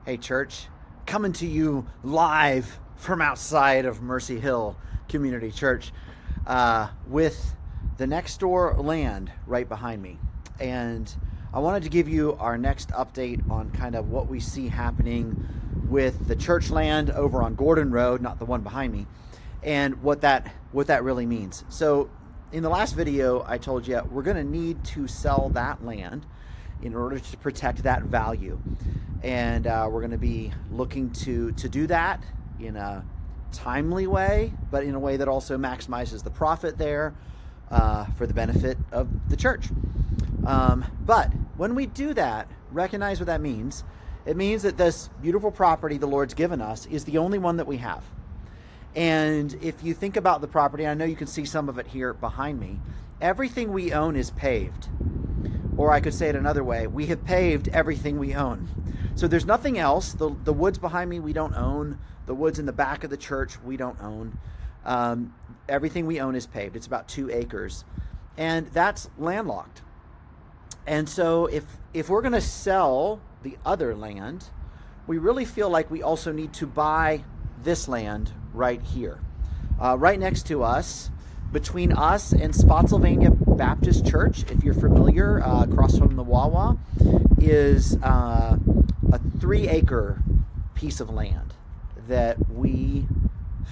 Hey, church, coming to you live from outside of Mercy Hill Community Church with the next door land right behind me. And I wanted to give you our next update on kind of what we see happening with the church land over on Gordon Road, not the one behind me, and what that really means. So in the last video, I told you we're going to need to sell that land in order to protect that value. And we're going to be looking to do that in a timely way, but in a way that also maximizes the profit there for the benefit of the church. But when we do that, recognize what that means. It means that this beautiful property the Lord's given us is the only one that we have. And if you think about the property, I know you can see some of it here behind me, everything we own is paved. Or I could say it another way, we have paved everything we own. So there's nothing else. The woods behind me we don't own. The woods in the back of the church we don't own. Everything we own is paved. It's about 2 acres. And that's landlocked. And so if we're going to sell the other land, we really feel like we also need to buy this land right here. Right next to us, between us and Spotsylvania Baptist Church, if you're familiar, across from the Wawa, is a 3-acre piece of land that we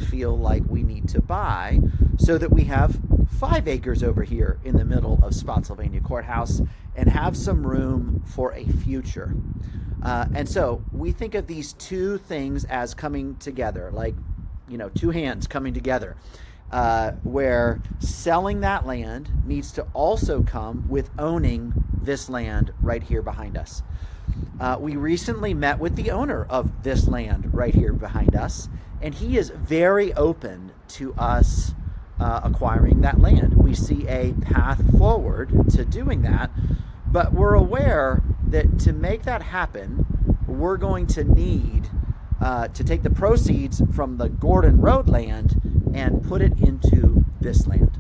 feel like we need to buy so that we have 5 acres over here in the middle of Spotsylvania Courthouse and have some room for a future. And so we think of these two things as coming together, like, two hands coming together, where selling that land needs to also come with owning this land right here behind us. We recently met with the owner of this land right here behind us, and he is very open to us acquiring that land. We see a path forward to doing that, but we're aware that to make that happen, we're going to need to take the proceeds from the Gordon Road land and put it into this land.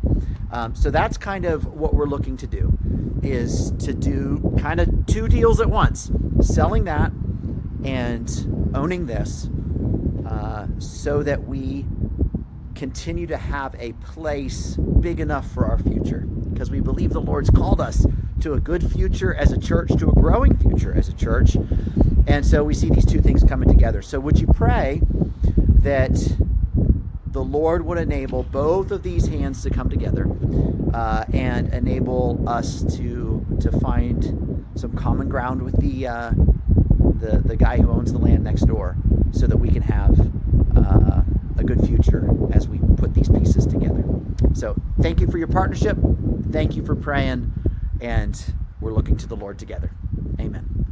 So that's kind of what we're looking to do, is to do kind of 2 deals at once, selling that and owning this, so that we continue to have a place big enough for our future, because we believe the Lord's called us to a good future as a church, to a growing future as a church. And so we see these two things coming together. So would you pray that the Lord would enable both of these hands to come together and enable us to find some common ground with the guy who owns the land next door, so that we can have a good future as we put these pieces together. So thank you for your partnership. Thank you for praying. And we're looking to the Lord together. Amen.